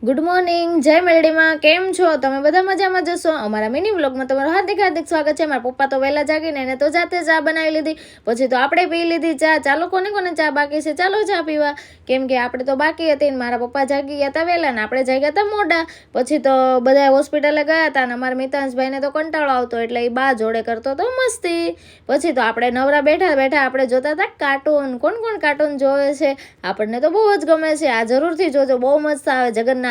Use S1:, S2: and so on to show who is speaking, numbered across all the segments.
S1: Good morning, જય મેરડીમાં. કેમ છો તમે? બધા મજામાં જશો. અમારા મિની વ્લોગમાં તમારું હાર્દિક સ્વાગત છે. મારા પપ્પા તો વહેલા જાગીને એને તો જાતે ચા બનાવી લીધી, પછી તો આપણે પી લીધી ચા. ચાલો, કોને કોને ચા બાકી છે ચાલો ચા પીવા, કેમ કે આપણે તો બાકી હતી ને મારા પપ્પા જાગી ગયા હતા વહેલા ને આપણે જાગ્યા હતા મોડા. પછી તો બધા હોસ્પિટલે ગયા હતા ને અમારા મિતાંશભાઈને તો કંટાળો આવતો એટલે એ બા જોડે કરતો તો મસ્તી. પછી તો આપણે નવરા બેઠા બેઠા આપણે જોતા હતા કાર્ટૂન. કોણ કોણ કાર્ટૂન જોવે છે? આપણને તો બહુ જ ગમે છે. આ જરૂરથી જોજો, બહુ મસ્ત આવે જગન્નાથ.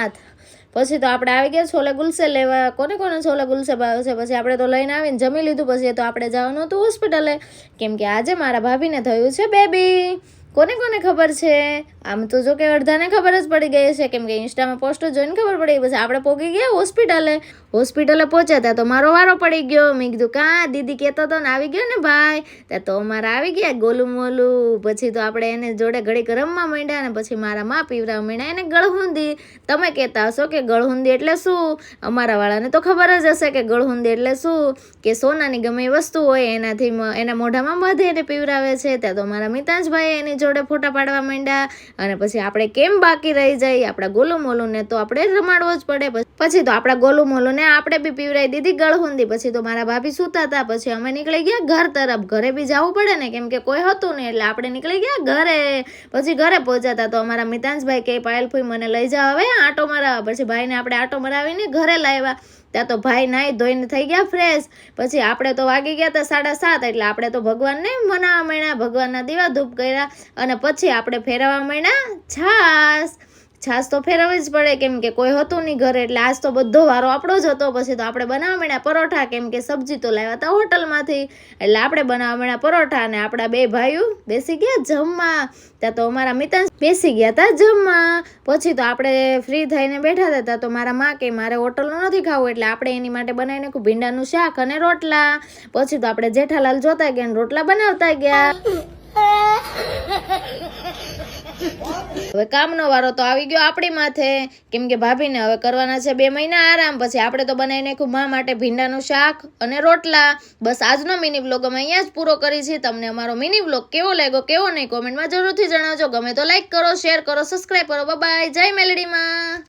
S1: પછી તો આપણે આવી ગયા છોલે ગુલસે લેવા. કોને કોને છોલે ગુલસે ભાવે છે? પછી આપણે તો લઈને આવીને જમી લીધું. પછી તો આપણે જવાનું હતું હોસ્પિટલે, કેમ કે આજે મારા ભાભીને થયું છે બેબી. કોને કોને ખબર છે? આમ તો જો કે અડધાને ખબર જ પડી ગઈ છે, કેમ કે ઇન્સ્ટામાં પોસ્ટ જોઈને ખબર પડી. પછી આપણે પહોંચી ગયા હોસ્પિટલે પહોંચ્યા હતા તો મારો વારો પડી ગયો. મેં કીધું કાં દીદી કહેતો હતો ને આવી ગયો ને ભાઈ, ત્યાં તો અમારા આવી ગયા ગોલું મોલું. પછી તો આપણે એને જોડે ઘડીક રમવા માંડ્યા ને પછી મારા માં પીવરાવા માંડ્યા એને ગળહુંદી. તમે કહેતા હશો કે ગળહુંદી એટલે શું? અમારા વાળાને તો ખબર જ હશે કે ગળહુંદી એટલે શું, કે સોનાની ગમે એ વસ્તુ હોય એનાથી એના મોઢામાં મધ એને પીવરાવે છે. ત્યાં તો મારા મિતાંશભાઈ એની જોડે ફોટા પાડવા માંડ્યા. અને પછી આપણે કેમ બાકી રહી જાય, આપણા ગોલું મોલું ને તો આપણે રમાડવો જ પડે. પછી તો આપણા ગોલું મોલું ને આપણે બી પીવરાઈ દીધી ગળહુંદી. પછી તો મારા ભાભી સૂતા હતા. પછી અમે નીકળી ગયા ઘર તરફ. ઘરે બી જવું પડે ને, કેમ કે કોઈ હતું નહીં એટલે આપણે નીકળી ગયા ઘરે. પછી ઘરે પહોંચ્યા તો અમારા મિતાંશભાઈ કે પાયલ ફૂઈ મને લઈ જાઓ હવે આંટો મરાવવા. પછી ભાઈને આપણે આંટો મરાવીને ઘરે લાવ્યા. ત્યાં તો ભાઈ નાહી ધોઈને થઈ ગયા ફ્રેશ. પછી આપણે તો વાગી ગયા હતા 7:30 એટલે આપણે તો ભગવાનને મનાવવા માંડ્યા, ભગવાનના દીવા ધૂપ કર્યા અને પછી આપણે ફેરવવા માંડ્યા છાશ તો ફેરવવી જ પડે, કેમ કે કોઈ હતું નહીં ઘરે એટલે આજ તો બધો વારો આપણો જ હતો. પછી તો આપણે બનાવવા માંડ્યા પરોઠા, કેમ કે સબ્જી તો લાવ્યા હતા હોટલમાંથી એટલે આપણે બનાવવા માંડ્યા પરોઠા. અને આપણા બે ભાઈઓ બેસી ગયા જમવા. ત્યાં તો અમારા મિતાંશ બેસી ગયા હતા જમવા. પછી તો આપણે ફ્રી થઈને બેઠા હતા તો મારા માં કે મારે હોટલનું નથી ખાવું એટલે આપણે એની માટે બનાવી નાખ્યું ભીંડાનું શાક અને રોટલા. પછી તો આપણે જેઠાલાલ જોતા ગયા અને રોટલા બનાવતા ગયા. હવે કામનો વારો તો આવી ગયો આપણી માથે, કેમ કે ભાભીને હવે કરવાના છે 2 મહિના આરામ. પછી આપણે તો બનાવી નાખ્યું મા માટે ભીંડાનું શાક અને રોટલા. બસ આજનો મિની વ્લોગ અમે અહીંયા જ પૂરો કરી છે. તમને અમારો મિની વ્લોગ કેવો લાગ્યો કેવો નહીં કોમેન્ટમાં જરૂરથી જણાવજો. ગમે તો લાઈક કરો, શેર કરો, સબસ્ક્રાઈબ કરો. બાય, જય મેલડીમાં.